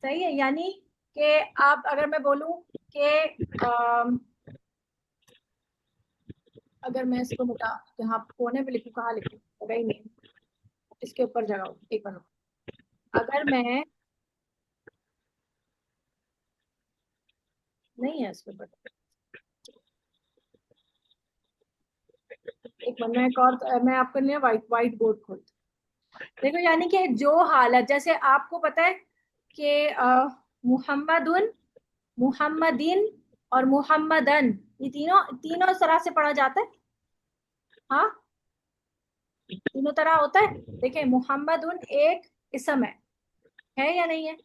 सही है। यानी कि आप अगर मैं बोलूं कि अगर मैं इसको मिटा यहाँ कोने पे लिखूं, कहाँ लिखूं, जगह ही नहीं है। इसके ऊपर जगह हो, एक मिनट। अगर मैं नहीं है इसके ऊपर, एक मिनट, मैं एक और मैं आपके लिए व्हाइट व्हाइट बोर्ड खोल। देखो, यानी कि जो हालत, जैसे आपको पता है कि मुहम्मदुन, मुहम्मदीन और मुहम्मदन, ये तीनों तीनों इस तरह से पढ़ा जाता है। हाँ, तीनों तरह होता है। देखिए, मुहम्मदुन एक इसम है या नहीं है?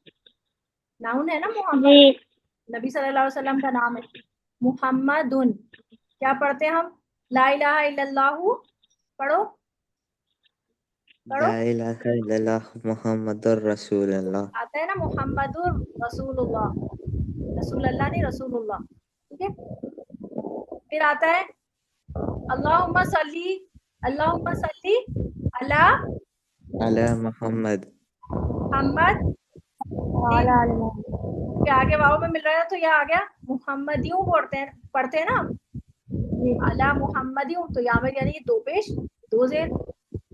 नाउन है ना जी। मोहम्मद, नबी सल्लल्लाहु अलैहि वसल्लम का नाम है। मुहम्मदुन क्या पढ़ते हैं हम? ला इलाहा इल्लल्लाहु। पढ़ो, ला पढ़ो। इलाहा इल्लल्लाह मुहम्मदुर रसूलुल्लाह। आता है ना मुहम्मदुर रसूलुल्लाह, रसूल अल्लाह नहीं, रसूलुल्लाह। ठीक है। फिर आता है अल्लाहुम्मा सल्ली, अल्लाहुम्मा सल्ली अला अला मोहम्मद। मुहम्मद दिन। के आगे वाव में मिल रहा है तो यह आ गया मुहम्मदियों, पढ़ते हैं ना हम, अला मुहम्मदियों। तो यहाँ पर यानी दो पेश, दो जेर।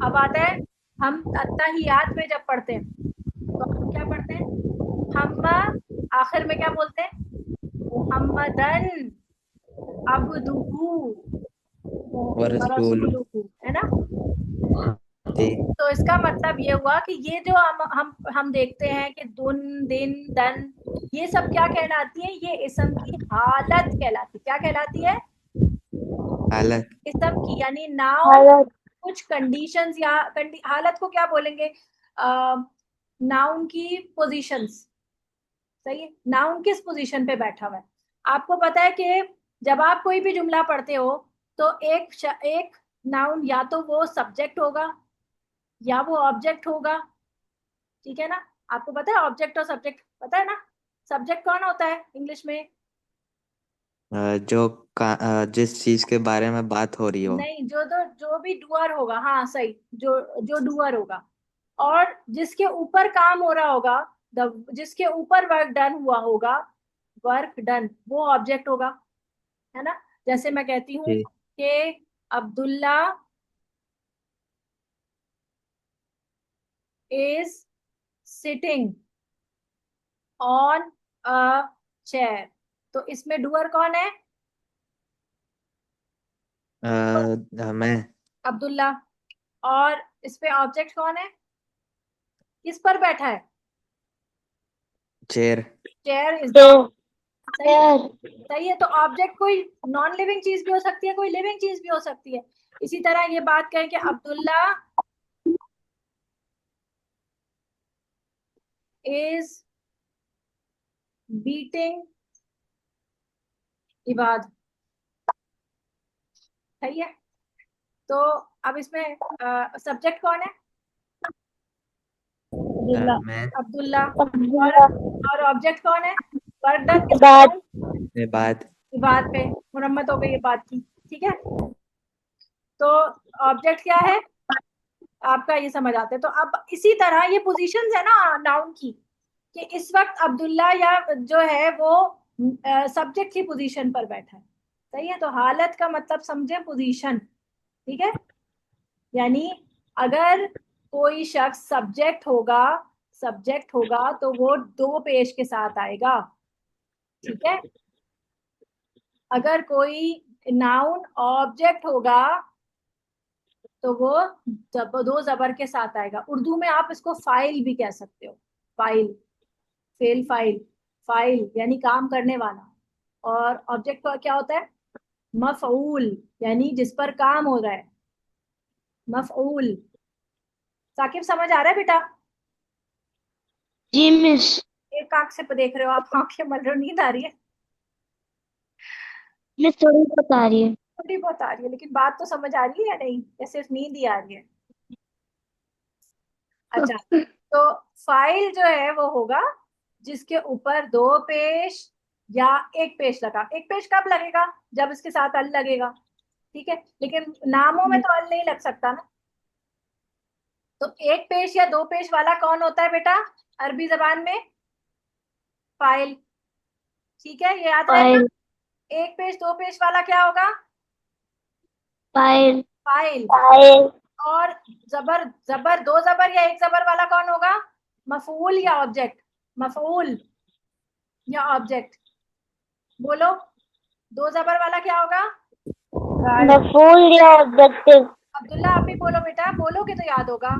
अब आता है हम अत्तहियात में जब पढ़ते हैं तो हम क्या पढ़ते हैं? हम आखिर में क्या बोलते हैं? मुहम्मदन अब्दुहू व व रसूल। रसूलुहू, है ना? जी। तो इसका मतलब ये हुआ कि ये जो हम देखते हैं कि दुन, दिन, दन, ये सब क्या कहलाती है? ये इसम की हालत कहलाती है। क्या कहलाती है? हालत। इसम की, यानी नाउन हालत। कुछ कंडीशंस या हालत को क्या बोलेंगे? नाउन की पोजीशंस। सही है। नाउन किस पोजीशन पे बैठा हुआ है? आपको पता है कि जब आप कोई भी जुमला पढ़ते हो तो एक नाउन या तो वो सब्जेक्ट होगा या वो ऑब्जेक्ट होगा। ठीक है ना? आपको पता है ऑब्जेक्ट और सब्जेक्ट, पता है ना? सब्जेक्ट कौन होता है इंग्लिश में? जिस चीज के बारे में बात हो रही हो। नहीं, जो भी डूअर होगा, हाँ सही, जो जो डूअर होगा, और जिसके ऊपर काम हो रहा होगा, जिसके ऊपर वर्क डन हुआ होगा, वर्क डन, वो ऑब्जेक्ट होगा। है ना? जैसे मैं कहती हूँ जी। कि Abdullah is sitting on a chair, तो इसमें डूअर कौन है? मैं। अब्दुल्ला। और इस पे ऑब्जेक्ट कौन है? किस पर बैठा है? चेयर। चेयर इज तो द। सही है। यार। सही है। तो ऑब्जेक्ट कोई नॉन लिविंग चीज भी हो सकती है, कोई लिविंग चीज भी हो सकती है। इसी तरह ये बात करें कि अब्दुल्ला इज बीटिंग इबाद। सही है। तो अब इसमें सब्जेक्ट कौन है? अब्दुल्ला। मैं। अब्दुल्ला। और अब्दुल्ला और ऑब्जेक्ट कौन है? वर्क डन किस पे हुआ बाद। है? के बाद। इबाद पे। मुरम्मत हो गई ये बात की। ठीक है। तो ऑब्जेक्ट क्या है आपका, ये समझ आते हैं। तो अब इसी तरह ये पोजीशंस है ना नाउन की, कि इस वक्त अब्दुल्ला या जो है वो सब्जेक्ट की पोजीशन पर बैठा है। सही है। तो हालत का मतलब समझे पोजीशन। ठीक है। यानी अगर कोई शख्स सब्जेक्ट होगा तो वो दो पेश के साथ आएगा। ठीक है। अगर कोई नाउन ऑब्जेक्ट होगा तो वो दो जबर के साथ आएगा। उर्दू में आप इसको फाइल भी कह सकते हो। फाइल, फेल फाइल, फाइल यानी काम करने वाला। और ऑब्जेक्ट का क्या होता है? मफऊल, यानी जिस पर काम हो रहा है, मफऊल। साकिब समझ आ रहा है बेटा? जी मिस। एक आंख से देख रहे हो आप, आंखें मल रहे हो, नींद आ रही है? मिस थोड़ी बता रही है। थोड़ी बहुत आ रही है, लेकिन बात तो समझ आ रही है या नहीं, या सिर्फ नींद ही आ रही है? अच्छा। तो फाइल जो है वो होगा जिसके ऊपर दो पेश या एक पेश लगा। एक पेश कब लगेगा? जब इसके साथ अल लगेगा। ठीक है। लेकिन नामों में तो अल नहीं लग सकता ना। तो एक पेश या दो पेश वाला कौन होता है बेटा अरबी जबान में? फाइल। ठीक है, ये याद रहेगा। फाइल, एक पेज दो पेज वाला क्या होगा? File, file. फाइल, और जबर जबर दो जबर या एक जबर वाला कौन होगा? मफऊल या ऑब्जेक्ट? मफऊल या ऑब्जेक्ट? बोलो, दो जबर वाला क्या होगा? मफूल या ऑब्जेक्टिव। अब्दुल्ला आप भी बोलो बेटा, बोलोगे तो याद होगा।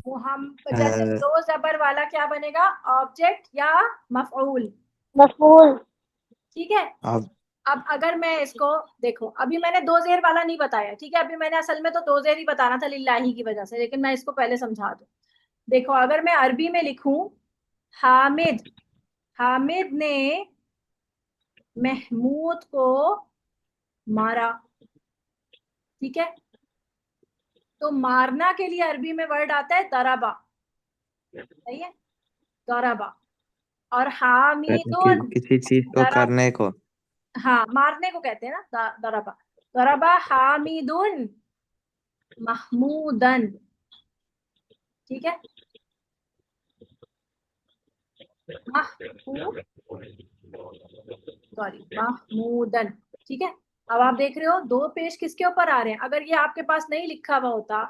वो हम जैसे अ, दो जबर वाला क्या बनेगा? ऑब्जेक्ट या मफऊल। मफूल। ठीक है। अब अब अगर मैं इसको देखो, अभी मैंने दो जेर वाला नहीं बताया, ठीक है, अभी मैंने असल में तो दो जेर ही बताना था लिल्लाही की वजह से, लेकिन मैं इसको पहले समझा दूं। देखो, अगर मैं अरबी में लिखूं हामिद, हामिद ने महमूद को मारा, ठीक है, तो मारना के लिए अरबी में वर्ड आता है दराबा, सही है, दराबा। और हामिदुन, किसी चीज को दराब, करने को। हाँ मारने को कहते हैं ना, दराबा। दराबा हामिदुन महमूदन, ठीक है, महमूदन, ठीक है। अब आप देख रहे हो दो पेश किसके ऊपर आ रहे हैं, अगर ये आपके पास नहीं लिखा हुआ होता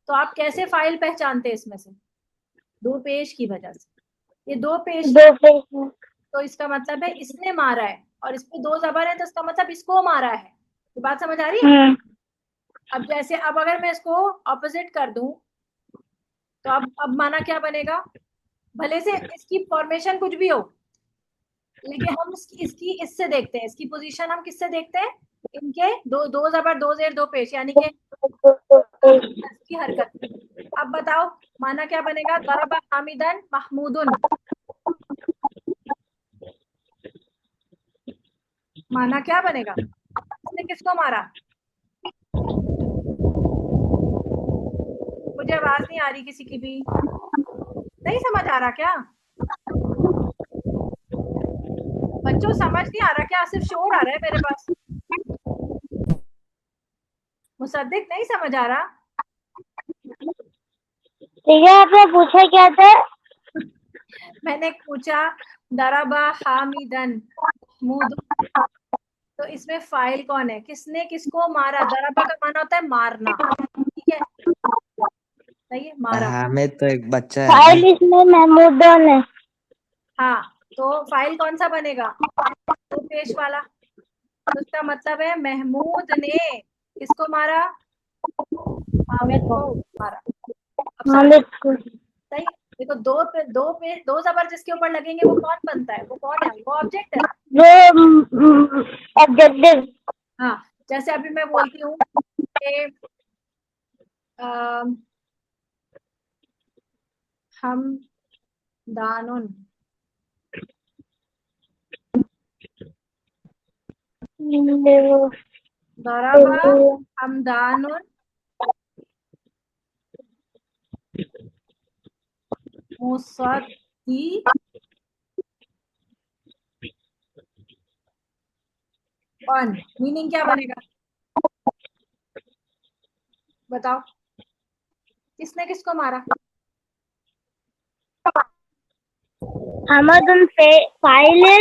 तो आप कैसे फाइल पहचानते इसमें से? दो पेश की वजह से। ये दो पेश है, दो पेज में। तो इसका मतलब है इसने मारा है, और इस पे दो जबर है तो इसका मतलब इसको मारा है। ये बात समझ आ रही है? अब जैसे, अब अगर मैं इसको ऑपोजिट कर दूं तो अब माना क्या बनेगा? भले से इसकी फॉर्मेशन कुछ भी हो, लेकिन हम इसकी इससे देखते हैं, इसकी पोजीशन हम किससे देखते हैं? इनके दो दो जबर दो जेर दो पेश, यानी कि की हरकत। अब बताओ, माना क्या बनेगा? दरबा हामिदन महमूदुन, माना क्या बनेगा? इसने किसको मारा? मुझे आवाज नहीं आ रही किसी की भी, नहीं समझ आ रहा क्या? बच्चों समझ नहीं आ रहा क्या? सिर्फ शोर आ रहा है मेरे पास। मुसद्दिक नहीं समझ आ रहा? ठीक है, आपने पूछा क्या था? मैंने पूछा दरबा हामिदन महमूदुन, तो इसमें फाइल कौन है? किसने किसको मारा? दरबा का माना होता है मारना, ठीक है, सही है, मारा। हामिद तो एक बच्चा है ना। फाइल इसमें महमूदन है। हाँ, तो फाइल कौन सा बनेगा? तो पेश वाला। तो उसका मतलब है महमूद ने किसको मारा? हामिद को मारा। अब समझ, हामिद को। सही है? देखो, दो जबर जिसके ऊपर लगेंगे वो कौन बनता है? वो कौन है? वो ऑब्जेक्ट है ना। वो ऑब्जेक्टिव। हाँ, जैसे अभी मैं बोलती हूँ कि अम, हम दानुन, दरबा हमदानुन मुसद्दी, कौन? मीनिंग क्या बनेगा? बताओ, किसने किसको मारा? हमादुन पे फाइल है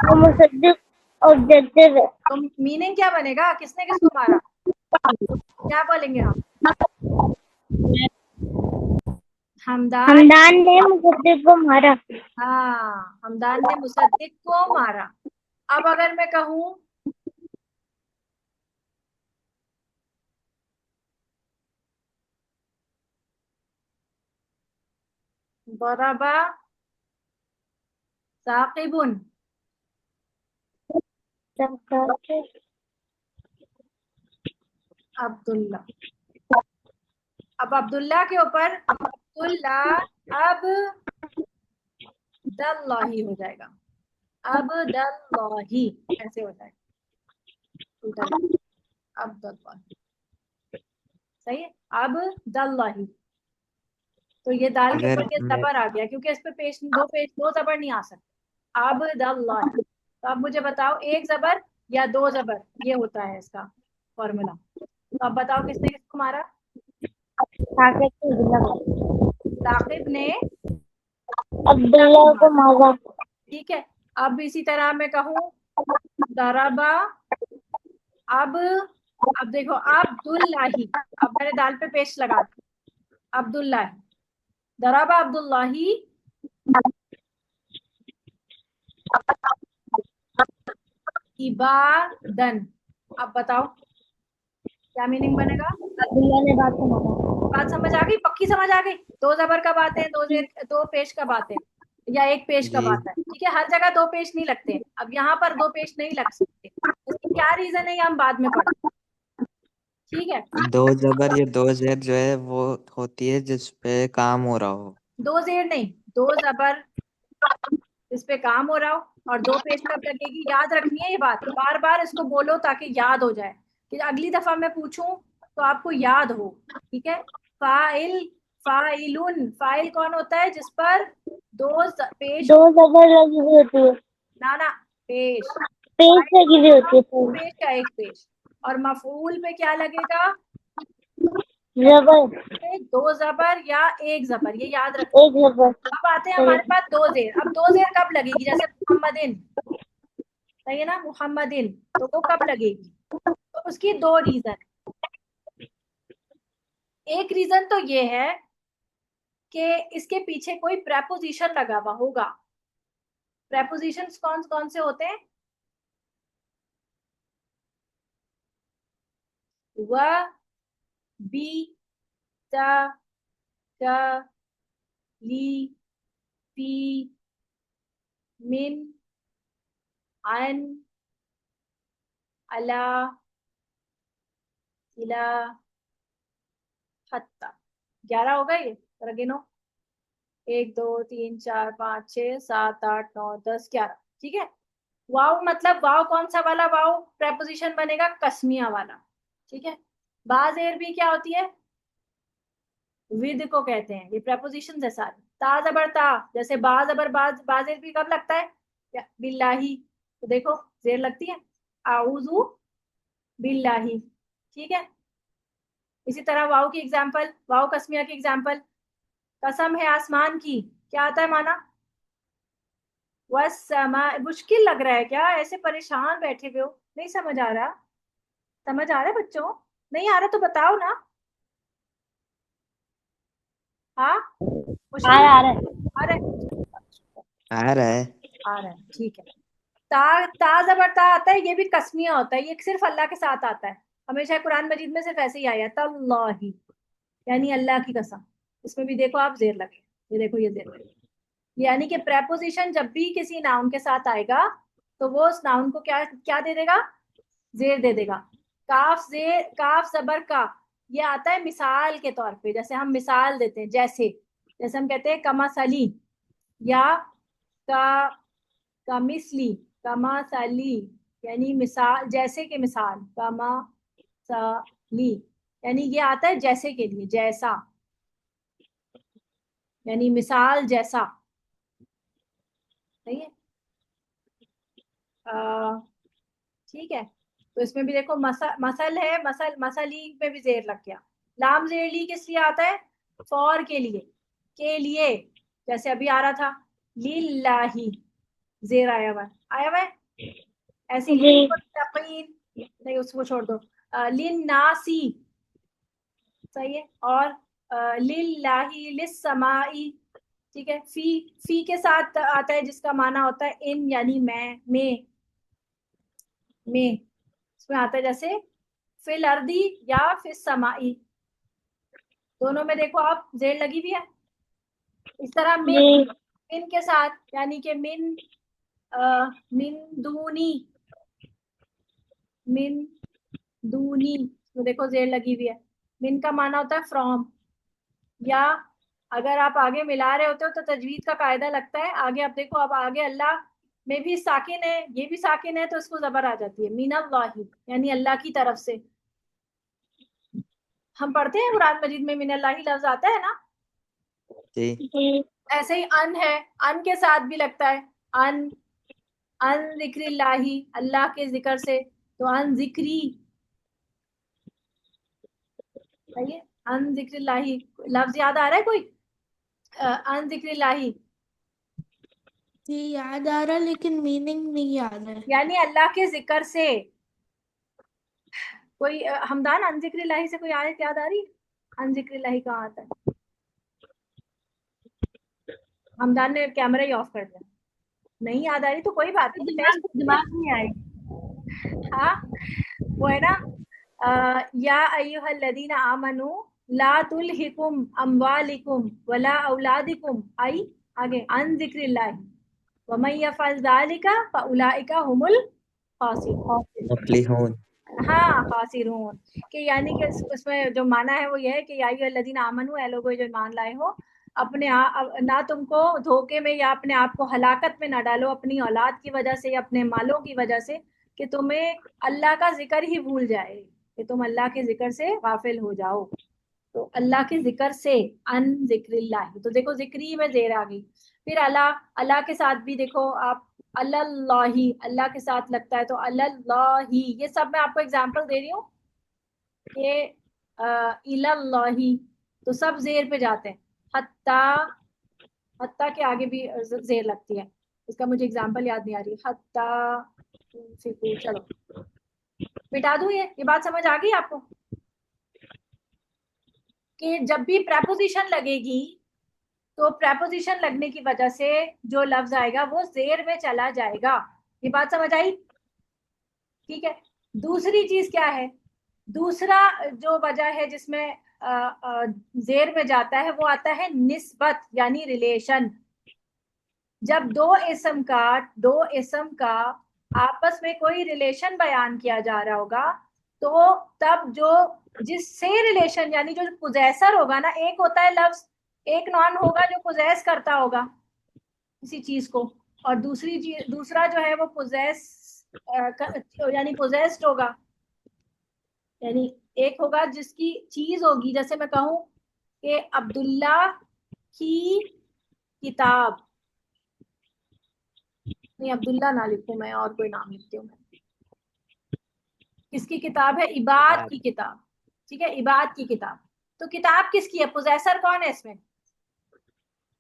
और मुसद्दिक ऑब्जेक्टिव है। तो मीनिंग क्या बनेगा? किसने किसको मारा? क्या बोलेंगे हम? हमदान, हमदान ने मुसद्दिक को मारा। हाँ, हमदान ने मुसद्दिक को मारा। अब अगर मैं कहूं बरबा साकिबुन, अब्दुल्ला। अब अब्दुल्ला के ऊपर अब्दुल्ला, अब दल्लाही हो जाएगा, अब दल्लाही ऐसे हो जाएगा, उल्टा अब दल्लाही, सही है, अब दल्लाही। तो ये दाल के अगर ऊपर ये मैं जबर आ गया, क्योंकि इस पे पेश दो जबर नहीं आ सकते। अब दल्लाही। तो अब मुझे बताओ, एक जबर या दो जबर, ये होता है इसका फॉर्मूला। तो अब बताओ किसने किसको मारा? साकिब ने अब्दुल्ला को मारा। ठीक है। अब इसी तरह मैं कहूँ दरबा, अब देखो अब्दुल्लाही, अब मैंने दाल पे पेश लगा दिया, अब्दुल्लाही, दरबा अब्दुल्लाही इबादन। अब बताओ क्या मीनिंग बनेगा? अब्दुल्ला ने बात समझा। बात समझ आ गई? पक्की समझ आ गई? दो जबर कब आते हैं, दो जेर, दो पेश कब आते हैं, या एक पेश कब जी। आता है? ठीक है, हर जगह दो पेश नहीं लगते हैं। अब यहाँ पर दो पेश नहीं लग सकते, उसकी क्या रीजन है ये हम बाद में पढ़ें। ठीक है, दो जबर ये दो जेर जो है वो होती है जिस पे काम हो रहा हो। दो जेर नहीं, दो जबर इस पे काम हो रहा हो, और दो पेश कब लगेगी, याद रखनी है ये बात, बार बार इसको बोलो ताकि याद हो जाए, कि अगली दफा मैं पूछूं तो आपको याद हो। ठीक है, फाइल, फाइलुन, फाइल कौन होता है जिस पर पेश दो हो, जबर लगी हुई होती है, ना ना, पेश, पेज फाइल लगी हुई होती है, दो पेश का एक पेश, और मफूल पे क्या लगेगा, जबर, मफूल पे दो जबर या एक जबर, ये याद रखना। एक जबर। अब आते हैं सही। हमारे पास दो जेर, अब दो जेर कब लगेगी, जैसे मोहम्मदिन, सही है ना, मुहम्मदिन, तो वो कब लगेगी? तो उसकी दो रीजन, एक रीजन तो ये है कि इसके पीछे कोई प्रेपोजिशन लगा हुआ होगा। प्रेपोजिशंस कौन कौन से होते हैं? व, बी, ता, का, ली, पी, मिन, अन, अला, इला, हत्ता। 11 हो गए, जरा गिनो, 1 2 3 4 5 6 7 8 9 10 11। ठीक है, वाव मतलब वाव कौन सा वाला वाव प्रेपोजिशन बनेगा, कसमिया वाला। ठीक है, बाजेर भी क्या होती है, विद को कहते हैं, ये प्रेपोजिशन है सारे। ता जबर ता, जैसे बा जबर बाजेर भी कब लगता है, बिल्लाही, तो देखो जेर लगती है, आउजू बिल्लाही। ठीक है, इसी तरह वाव की एग्जाम्पल, वाव कसमिया की एग्जाम्पल, कसम है आसमान की, क्या आता है माना, वस्समा। मुश्किल लग रहा है क्या, ऐसे परेशान बैठे हुए हो, नहीं समझ आ रहा? समझ आ रहा है बच्चों? नहीं आ रहा तो बताओ ना। हाँ, आ मुश्किल रहा, लग आ रहा है। आ रहा है? आ रहा है। आ रहा है, ठीक है। ता जबर ता आता है, ये भी कसमिया होता है, ये सिर्फ अल्लाह के साथ आता है, हमेशा कुरान मजीद में सिर्फ ऐसे ही आया है, तल्लाही, यानी अल्लाह की कसम। इसमें भी देखो आप जेर लगे, ये देखो ये जेर लगे, यानी कि प्रेपोजिशन जब भी किसी नाउन के साथ आएगा तो वो उस नाउन को क्या क्या दे देगा, जेर दे देगा। काफ जेर, काफ जबर का, ये आता है मिसाल के तौर पे, जैसे हम मिसाल देते हैं, जैसे जैसे हम कहते हैं कमासली, या का कमिसली, कमासली, यानी मिसाल, जैसे के मिसाल, कमासली, यानी ये आता है जैसे के लिए, जैसा, यानी मिसाल जैसा। सही है, ठीक है। तो इसमें भी देखो मसल है, मसली में भी जेर लग गया। लाम जेर ली किस लिए आता है, फॉर के लिए, जैसे अभी आ रहा था लिल्लाही, जेर आया हुआ है, ऐसी जी। लिल्मुत्तकीन, नहीं उसको छोड़ दो, लिन्नासी, सही है, और लिल्लाही लिस्समाई। ठीक है, फी के साथ आता है जिसका माना होता है इन, यानी मैं, में इसमें आता है, जैसे फिल अर्दी या फिर समाई, दोनों में देखो आप जेर लगी हुई है। इस तरह जी। मिन के साथ, यानी कि मिन दूनी, मिन दूनी, तो देखो जेर लगी हुई है। मिन का माना होता है फ्रॉम, या अगर आप आगे मिला रहे होते हो तो तजवीद का कायदा लगता है, आगे आप देखो, अब आगे अल्लाह में भी साकिन है, ये भी साकिन है, तो इसको जबर आ जाती है, मीनल्लाही, यानी अल्लाह की तरफ से। हम पढ़ते हैं कुरान मजीद में मिनल्लाही लफ्ज आता है ना, जी। जी। ऐसे ही अन है, अन के साथ भी लगता है, अन, अन जिक्रिल्लाही, अल्लाह के जिक्र से, तो अन जिक्री, सही है, अन जिक्रिल्लाही। लफ्ज याद आ रहा है कोई, अन जिक्रिल्लाही, ये याद आ रहा लेकिन मीनिंग नहीं याद है। यानी अल्लाह के जिक्र से। कोई हमदान, अन जिक्रिल्लाही से कोई आयत याद आ रही? अन जिक्रिल्लाही कहाँ आता है? हमदान ने कैमरा ही ऑफ कर दिया। नहीं याद आ रही तो कोई बात नहीं, दिमाग में आए। हाँ, वो है ना, या अय्युहल्लज़ीना आमनू ला तुल्हिकुम अम्वालिकुम वला औलादिकुम, आई आगे, अन जिक्रिल्लाह वमन यफअल ज़ालिका फउलाइका हुमुल खासिरून। मुफ्लिहून। हाँ, खासिरून, कि यानी कि उसमें जो माना है वो ये है कि या अय्युहल्लज़ीना आमनू, ए लोगो जो ईमान लाए हो, अपने ना तुमको धोखे में या अपने आप को हलाकत में ना डालो अपनी औलाद की वजह से या अपने मालों की वजह से, कि तुम्हें अल्लाह का जिक्र ही भूल जाए, कि तुम अल्लाह के जिक्र से गाफिल हो जाओ। तो अल्लाह के जिक्र से, अन जिक्रिल्लाह, तो देखो जिक्री में देर आ गई। फिर अल्लाह, अल्लाह के साथ भी देखो आप, अल्लाही, अल्लाह के साथ लगता है तो अल्लाही। ये सब मैं आपको एग्जांपल दे रही हूँ कि इलल्लाही तो सब जेर पे जाते हैं। हत्ता, हत्ता के आगे भी जेर लगती है, इसका मुझे एग्जांपल याद नहीं आ रही। हत्ता, चलो मिटा दूं ये बात समझ आ गई आपको? कि जब भी प्रेपोजिशन लगेगी तो प्रेपोजिशन लगने की वजह से जो लफ्ज आएगा वो जेर में चला जाएगा। ये बात समझ आई? ठीक है। दूसरी चीज क्या है, दूसरा जो वजह है जिसमें जेर में जाता है वो आता है निस्बत, यानी रिलेशन। जब दो इसम का आपस में कोई रिलेशन बयान किया जा रहा होगा, तो तब जो जिससे रिलेशन, यानी जो पोजेसर होगा ना, एक होता है लफ्ज, एक नॉन होगा जो पोजेस करता होगा किसी चीज को, और दूसरा जो है वो पोजेस यानी पोजेस्ड होगा। यानी एक होगा जिसकी चीज होगी, जैसे मैं कहूं कि अब्दुल्ला की किताब, नहीं अब्दुल्ला ना लिखूं मैं, और कोई नाम लिखती हूँ मैं। किसकी किताब है? इबाद की किताब। ठीक है, इबाद की किताब। तो किताब किसकी है? पोजेसर कौन है इसमें?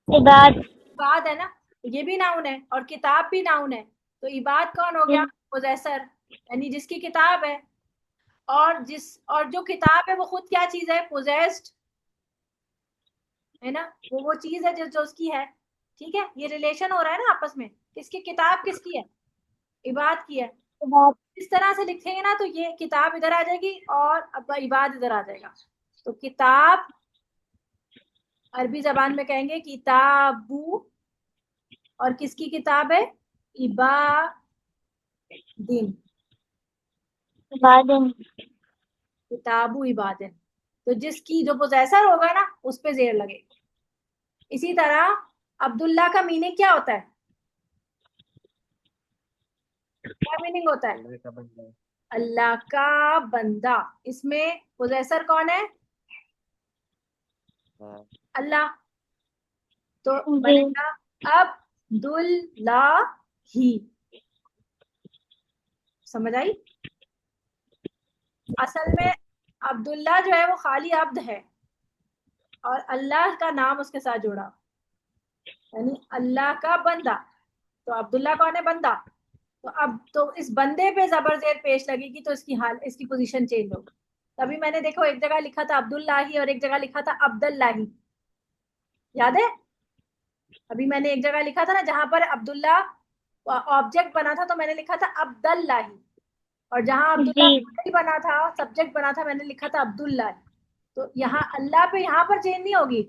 इबाद। इबाद है ना, तो ये भी नाउन है और किताब भी नाउन है। तो इबाद कौन हो गया? पोजेसर, यानी जिसकी किताब है। और जो किताब है वो खुद क्या चीज है? पोजेस्ड है ना, वो चीज है जो उसकी है। ठीक है, ये रिलेशन हो रहा है ना आपस में, किसकी किताब किसकी है? इबाद की है। इबाद। इस तरह से लिखेंगे ना तो ये किताब इधर आ जाएगी और अब इबाद इधर आ जाएगा। तो किताब अरबी जबान में कहेंगे किताबू, और किसकी किताब है? इबादिन, इबादिन। किताबू इबादिन। तो जिसकी जो पोजेसर होगा ना उस पे जेर लगेगा। इसी तरह अब्दुल्ला का मीनिंग क्या होता है? क्या मीनिंग होता है? अल्लाह का बंदा। इसमें पोजेसर कौन है? अल्लाह। तो जी। बनेगा अब्दुल्लाही। समझ आई? असल में अब्दुल्ला जो है वो खाली अब्द है और अल्लाह का नाम उसके साथ जुड़ा, यानी अल्लाह का बंदा। तो अब्दुल्ला कौन है? बंदा। तो अब तो इस बंदे पे जबर जेर पेश लगेगी तो इसकी पोजीशन चेंज होगी। तभी मैंने देखो एक जगह लिखा था अब्दुल्लाही और एक जगह लिखा था अब्दुल्लाही, याद है? अभी मैंने एक जगह लिखा था ना जहां पर अब्दुल्ला ऑब्जेक्ट बना था तो मैंने लिखा था अब्दुल्लाही, और जहां अब्दुल्ला जी। फाइल बना था, सब्जेक्ट बना था, मैंने लिखा था अब्दुल्ला। तो यहाँ अल्लाह पे यहाँ पर चेंज नहीं होगी,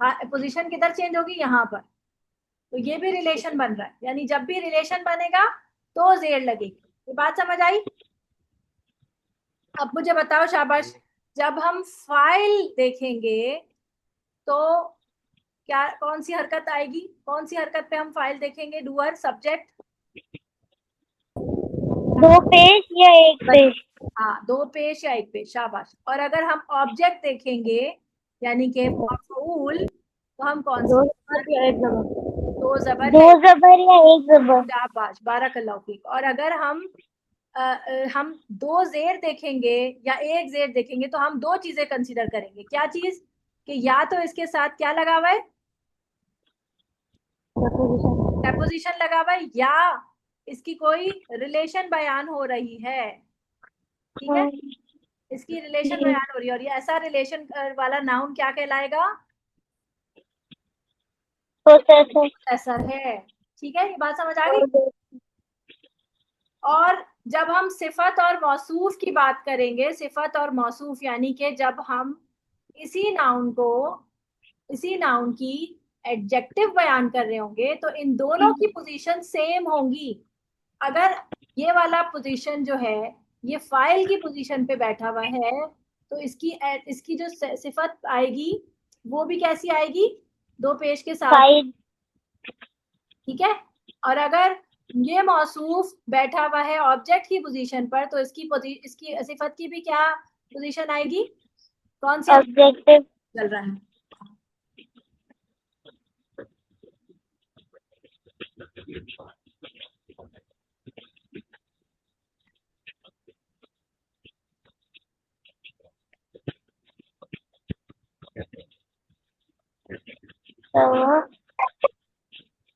हाँ पोजीशन किधर चेंज होगी? यहाँ पर। तो ये भी रिलेशन बन रहा है, यानी जब भी रिलेशन बनेगा तो जेर लगेगी। ये बात समझ आई? अब मुझे बताओ शाबाश, जब हम फाइल देखेंगे तो क्या, कौन सी हरकत आएगी? कौन सी हरकत पे हम फाइल देखेंगे? Doer, subject. दो पेश या एक पेश? हाँ, दो पेश या एक पेश, शाबाश। और अगर हम ऑब्जेक्ट देखेंगे यानी कि मफऊल, तो हम कौन दो सी? जबर या एक जबर? दो जबर दो है, जबर या एक जबर? शाबाश, बारकल्लाहु फीक। और अगर हम दो जेर देखेंगे या एक जेर देखेंगे तो हम दो चीजें कंसीडर करेंगे। क्या चीज? कि या तो इसके साथ क्या लगा हुआ है? प्रपोजिशन लगा हुआ है या इसकी कोई रिलेशन बयान हो रही है, ठीक है, इसकी रिलेशन बयान हो रही है, और ये ऐसा रिलेशन वाला नाउन क्या कहलाएगा? पोसेसर। पोसेसर है, ठीक है, ये बात समझ आ गई। और जब हम सिफत और मौसूफ की बात करेंगे, सिफत और मौसूफ यानी कि जब हम इसी नाउन की एडजेक्टिव बयान कर रहे होंगे तो इन दोनों की पोजीशन सेम होंगी। अगर ये वाला पोजीशन जो है ये फाइल की पोजीशन पे बैठा हुआ है तो इसकी जो सिफत आएगी वो भी कैसी आएगी? दो पेश के साथ, साइड। ठीक है। और अगर ये मौसूफ बैठा हुआ है ऑब्जेक्ट की पोजीशन पर तो इसकी सिफत की भी क्या पोजीशन आएगी? कौन सी ऑब्जेक्टिव। चल रहा है?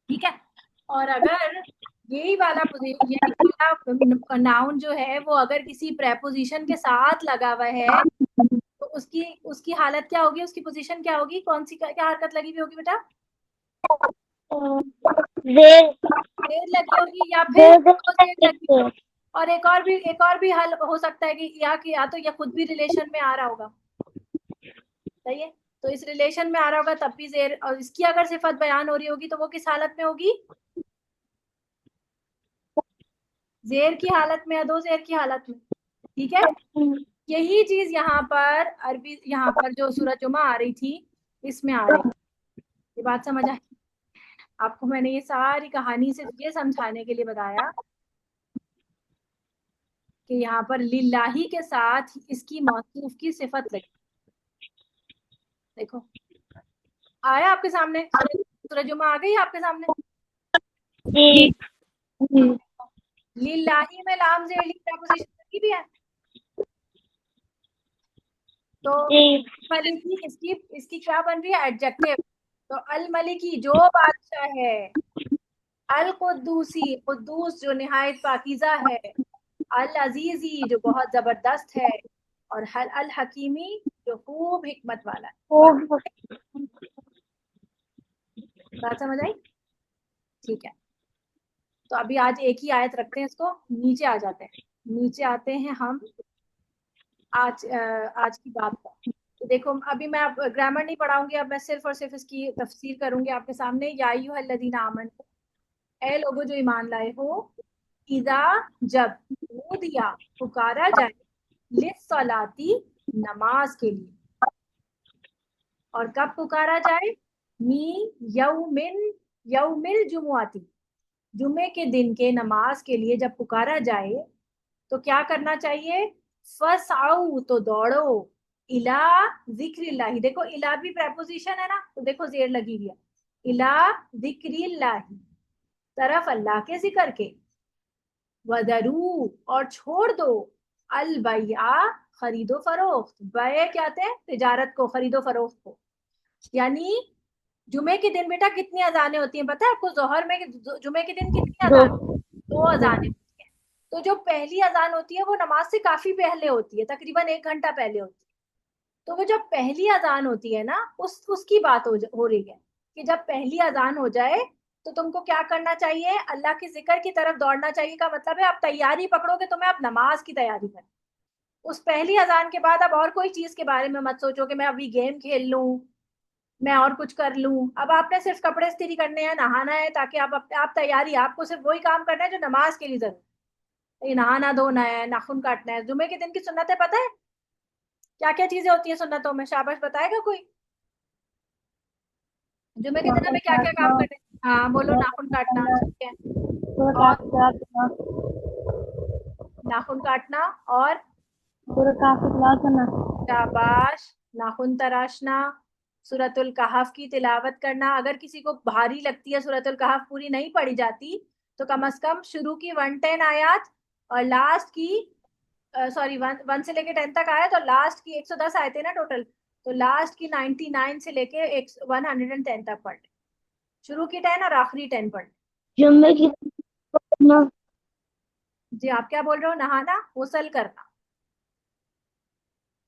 ठीक है। और अगर यही वाला नाउन जो है वो अगर किसी प्रेपोजिशन के साथ लगा हुआ है तो उसकी उसकी हालत क्या होगी? उसकी पोजीशन क्या होगी? कौन सी क्या हरकत लगी हुई होगी बेटा? जेर। जेर लगी होगी या फिर जेर लगी होगी। और एक और भी हल हो सकता है कि या तो ये खुद भी रिलेशन में आ रहा होगा, सही है, तो इस रिलेशन में आ रहा होगा तब भी जेर, और इसकी अगर सिफत बयान हो रही होगी तो वो किस हालत में होगी? जेर की हालत में या दो जेर की हालत में, ठीक है। यही चीज यहाँ पर जो सूरत जुमा आ रही थी इसमें आ रही, ये बात समझ आई? आपको मैंने ये सारी कहानी सिर्फ ये समझाने के लिए बताया कि यहाँ पर लिल्लाही के साथ इसकी मौसूफ की सिफत लगी। देखो आया आपके सामने, सूरज जुमा आ गई आपके सामने। जी। लिल्लाही में लाम जेर ली प्रपोजिशन लगी भी है, तो मलिकी इसकी क्या बन रही है? एडजेक्टिव। तो अल मलिकी जो बादशाह है, अल कुद्दूसी कुद्दूस जो निहायत पाकीज़ा है, अल अजीजी जो बहुत जबरदस्त है, और हल अल हकीमी जो खूब हिकमत वाला है। बात समझ आई? ठीक है, तो अभी आज एक ही आयत रखते हैं, इसको नीचे आ जाते हैं, नीचे आते हैं हम आज की बात पर। तो देखो अभी मैं अब ग्रामर नहीं पढ़ाऊंगी, अब मैं सिर्फ और सिर्फ इसकी तफसीर करूंगी आपके सामने। या अय्युहल्लज़ीना आमनू, ए लोगों जो ईमान लाए हो, इदा जब नूदिया पुकारा जाए लिस्सलाती नमाज के लिए, और कब पुकारा जाए? मी यौमिल जुमुआती, जुमे के दिन के नमाज के लिए जब पुकारा जाए तो क्या करना चाहिए? फसाउ तो दौड़ो, इला जिक्रिल्लाही, देखो इला भी प्रेपोजिशन है ना, तो देखो जेर लगी हुई है, इला जिक्रिल्लाही, तरफ अल्लाह के जिक्र के, वदरू और छोड़ दो, अल बैया खरीदो फरोख्त, बय क्या कहते हैं? तिजारत को, खरीदो फरोख्त को। यानी जुमे के दिन बेटा कितनी अजानें होती हैं पता है आपको? जोहर में जुमे के दिन कितनी अजान? दो अजानें होती हैं। तो जो पहली अजान होती है वो नमाज से काफी पहले होती है, तकरीबन 1 घंटा पहले होती है। तो वो जब पहली अजान होती है ना उसकी बात हो रही है कि जब पहली अजान हो जाए तो तुमको क्या करना चाहिए? अल्लाह के जिक्र की तरफ दौड़ना चाहिए, का मतलब है आप तैयारी पकड़ोगे तो मैं अब नमाज की तैयारी कर, उस पहली अजान के बाद अब और कोई चीज के बारे में मत सोचो कि मैं अभी गेम खेल लूं, मैं और कुछ कर लूं। अब आपने सिर्फ कपड़े इस्त्री करने हैं, नहाना है, ताकि आप तैयारी, आपको सिर्फ वही काम करना है जो नमाज के लिए जरूरी है। नहाना धोना है, नाखून काटना है। जुमे के दिन की सुन्नत है पता है क्या क्या चीजें होती है सुन्नतों में? शाबाश, बताएगा कोई? जुमे के दिन हमें क्या क्या काम करने? हाँ बोलो, नाखून काटना, ठीक है, और नाखून काटना, और शाबाश, नाखून तराशना, सूरतुल कहफ की तिलावत करना। अगर किसी को भारी लगती है सूरतुल कहफ पूरी नहीं पढ़ी जाती तो कम से कम शुरू की 110 आयत और लास्ट की सॉरी 1 से लेके 10 तक आया तो लास्ट की 110 आए थे ना टोटल, तो लास्ट की 99 से लेके 110 तक पढ़, शुरू की 10 और आखिरी 10 पढ़। जुम्मे की पढ़ना। जी आप क्या बोल रहे हो? नहाना, गुस्ल करना,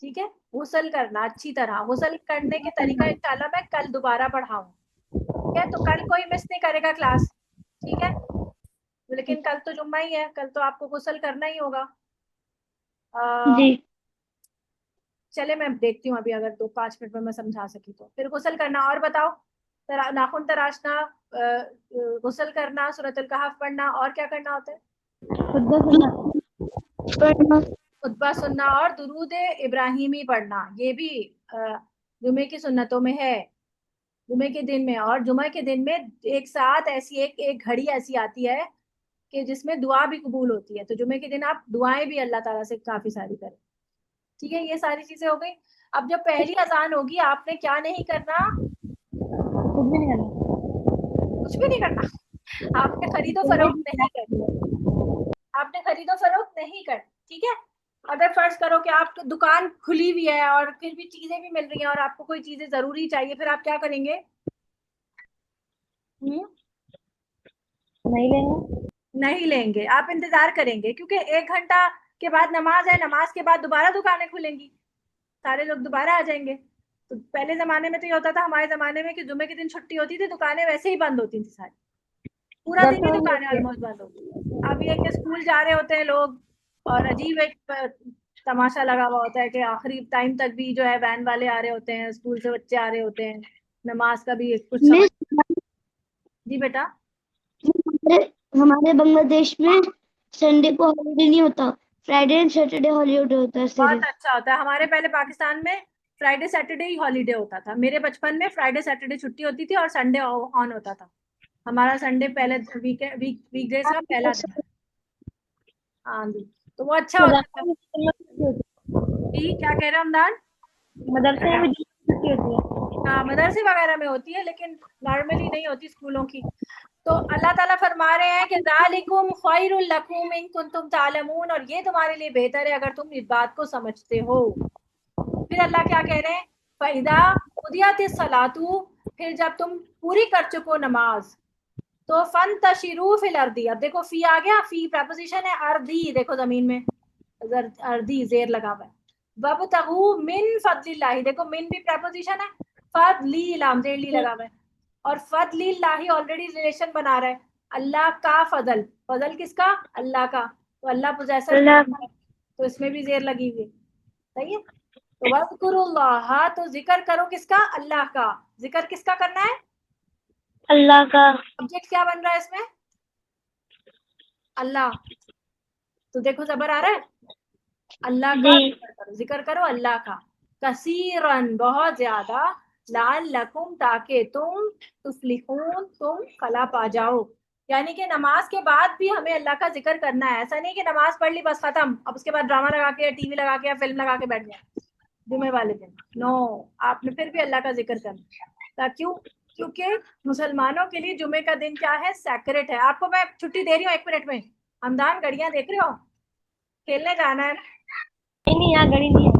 ठीक है, गुस्ल करना अच्छी तरह। गुस्ल करने के तरीका इंशाल्लाह मैं कल दोबारा पढ़ाऊँ, ठीक है? तो कल कोई मिस नहीं करेगा क्लास, ठीक है? लेकिन कल तो जुम्मा ही है, कल तो आपको गुस्ल करना ही होगा। जी। चले मैं देखती हूँ अभी, अगर 2-5 मिनट में मैं समझा सकी तो। फिर गुस्ल करना, और बताओ। नाखून तराशना, गुस्ल करना, सूरतुल कहफ पढ़ना, और क्या करना होता है? पढ़ना। खुतबा सुनना और दुरूद इब्राहिमी पढ़ना, ये भी जुमे की सुन्नतों में है। जुमे के दिन में, और जुमे के दिन में एक साथ ऐसी एक एक घड़ी ऐसी आती है कि जिसमें दुआ भी कबूल होती है। तो जुमे के दिन आप दुआएं भी अल्लाह ताला से काफी सारी करें, ठीक है? ये सारी चीजें हो गई। अब जब पहली अजान होगी, आपने क्या नहीं करना? कुछ भी नहीं करना। कुछ भी नहीं करना। आपने खरीदो फरोख्त नहीं करनी, आपने खरीदो फरोख्त नहीं करनी, ठीक है? अगर फर्ज करो कि आप दुकान खुली हुई है और फिर भी चीजें भी मिल रही हैं और आपको कोई चीजें जरूरी चाहिए, फिर आप क्या करेंगे? नहीं लेंगे। नहीं लेंगे, आप इंतजार करेंगे, क्योंकि 1 घंटा के बाद नमाज है, नमाज के बाद दोबारा दुकानें खुलेंगी, सारे लोग दोबारा आ जाएंगे। तो पहले जमाने में तो ये होता था, हमारे जमाने में, कि जुमे के दिन छुट्टी होती थी, दुकानें वैसे ही बंद होती थी सारी, पूरा दिन ही दुकानें ऑलमोस्ट बंद होती थी। अब ये कि स्कूल जा रहे होते हैं लोग, और अजीब एक तमाशा लगा हुआ होता है कि आखिरी टाइम तक भी जो है वैन वाले आ रहे होते हैं, स्कूल से बच्चे आ रहे होते हैं, नमाज का भी कुछ समझ। मिस, जी बेटा। हमारे बांग्लादेश में संडे को हॉलीडे नहीं होता। फ्राइडे एंड सैटरडे हॉलीडे होता है बहुत सिर्फ। अच्छा होता है। हमारे पहले पाकिस्तान में फ्राइडे सैटरडे ही हॉलीडे होता था। मेरे बचपन में फ्राइडे सैटरडे छुट्टी होती थी और संडे ऑन होता था। हमारा संडे पहले वीकडेज का पहला दिन। हाँ जी, तो वो अच्छा होता था। जी क्या कह रहे हो हमदान? मदरसे में छुट्टी होती है। हाँ मदरसे वगैरह में होती है, लेकिन नॉर्मली नहीं होती स्कूलों की। तो अल्लाह ताला फरमा रहे हैं कि ज़ालिकुम खैरुल लकुम इन कुंतुम तालमून, और ये तुम्हारे लिए बेहतर है अगर तुम इस बात को समझते हो। फिर अल्लाह क्या कह रहे हैं? फइदा कुदियतिस सलातु, फिर जब तुम पूरी कर चुको नमाज, तो फन तशिरू फिल अर्दी। अब देखो फी आ गया, फी प्रपोजिशन है, अर्दी देखो जमीन में अर्दी जेर लगा हुआ है। वबतगू मिन फदलिल्लाहि, देखो मिन भी प्रपोजिशन है, फदली लाम जेर ली लगा हुआ है, और फदलिल्लाहि ऑलरेडी रिलेशन बना रहा है। अल्लाह का फजल, फजल किसका? अल्लाह का। तो अल्लाह पोजेसर भी अल्लाह। है, तो इसमें भी जेर लगी हुई है, सही है? तो वज़कुरुल्लाह, तो जिक्र करो किसका? अल्लाह का। जिक्र किसका करना है? अल्लाह का। ऑब्जेक्ट क्या बन रहा है इसमें? अल्लाह। तो देखो जबर आ रहा है, अल्लाह का जी। जिक्र करो, जिक्र करो अल्लाह का, कसीरन बहुत ज्यादा, लअल्लकुम ताकि तुम, तुफलिहून तुम फला पा जाओ। यानी कि नमाज के बाद भी हमें अल्लाह का जिक्र करना है। ऐसा नहीं कि नमाज पढ़ ली बस खत्म, अब उसके बाद ड्रामा लगा के, टीवी लगा के या फिल्म लगा के बैठ जाए जुमे वाले दिन। नो, आपने फिर भी अल्लाह का जिक्र करना। क्यों? क्योंकि मुसलमानों के लिए जुमे का दिन क्या है? सैक्रेट है। आपको मैं छुट्टी दे रही हूँ 1 मिनट में। हमदान घड़ियां देख रहे हो? खेलने जाना है। नहीं नहीं, यहाँ गड़ी नहीं है।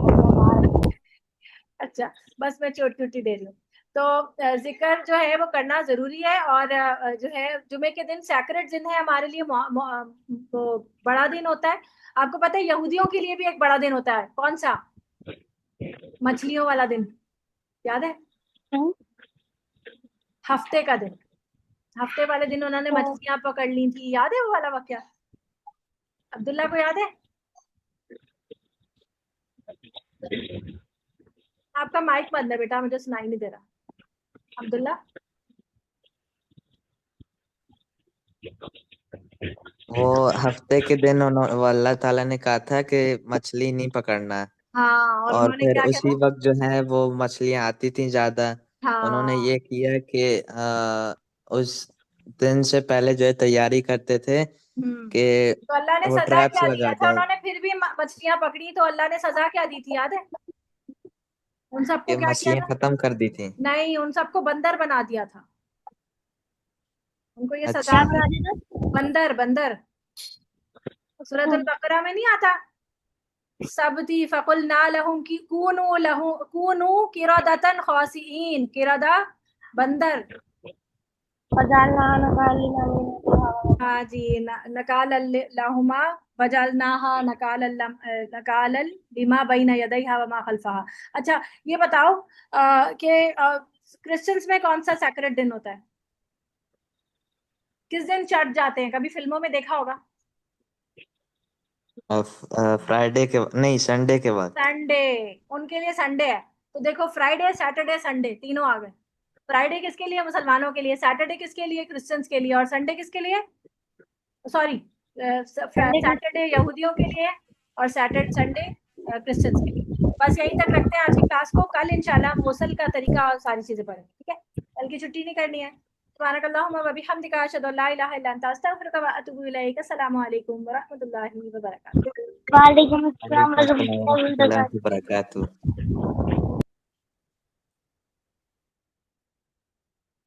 अच्छा, बस मैं छुट्टी दे रही हूँ। तो जिक्र जो है वो करना जरूरी है, और जो है जुमे के दिन सैक्रेट दिन है हमारे लिए, वो बड़ा दिन होता है। आपको पता है यहूदियों के लिए भी एक बड़ा दिन होता है, कौन सा? मछलियों वाला दिन, याद है? हफ्ते का दिन, हफ्ते वाले दिन उन्होंने मछलियां पकड़ ली थी, याद है वो वाला वाक्या? अब्दुल्ला को याद है? आपका माइक बंद है बेटा, मुझे सुनाई नहीं दे रहा। अब्दुल्ला, वो हफ्ते के दिन वो अल्लाह ताला ने कहा था कि मछली नहीं पकड़ना। हाँ, और और उन्होंने फिर क्या उसी करा? वक्त जो है वो मछलियां आती थी ज्यादा। उन्होंने हाँ, ये किया कि उस दिन से पहले जो है तैयारी करते थे हम्म। कि तो अल्लाह ने वो सजा ट्रैप्स क्या दी? लगा अच्छा, जाए, उन्होंने फिर भी मछलियां पकड़ी, तो अल्लाह ने सजा क्या दी थी, याद है? उन सबको कि क्या किया मछलियां था? खत्म कर दी थी। नहीं, उन सबको बंदर बना दिया था। उनको ये सजा अच्छा। दी। बंदर, बंदर। सूरतुल बकरा में नहीं आता? सब थी फकुलना लहुम की कूनू किरदतन खासिइन, किरदा बंदर। हाँ जी, नकाल लहुमा वजलनाहा नकाल लिमा बैना यदैहा व मा खल्फहा। अच्छा, ये बताओ कि क्रिश्चियंस में कौन सा सैक्रेड दिन होता है? किस दिन चर्च जाते हैं? कभी फिल्मों में देखा होगा। फ्राइडे के नहीं, संडे के बाद। संडे। उनके लिए संडे है। तो देखो, फ्राइडे सैटरडे संडे तीनों आ गए। फ्राइडे किसके लिए? मुसलमानों के लिए। सैटरडे किसके लिए? क्रिश्चियंस के लिए। और संडे किसके लिए? सॉरी, सैटरडे यहूदियों के लिए और सैटरडे संडे क्रिश्चियंस के लिए। बस यहीं तक रखते हैं आज की क्लास को। कल इंशाल्लाह गौसल का तरीका और सारी चीजें पढ़ेंगे, ठीक है? कल की छुट्टी नहीं करनी है। सुब्हानकल्लाहुम्मा व बिहम्दिका अशहदु अल्ला इलाहा इल्ला अंता अस्तगफिरुका व अतूबु इलैक। अस्सलामु अलैकुम व रहमतुल्लाहि व बरकातुहू। वालेकुम अस्सलाम वालेकुम अस्सलाम वरहमतुल्लाहि व वबरकातुहू। बरकातहू।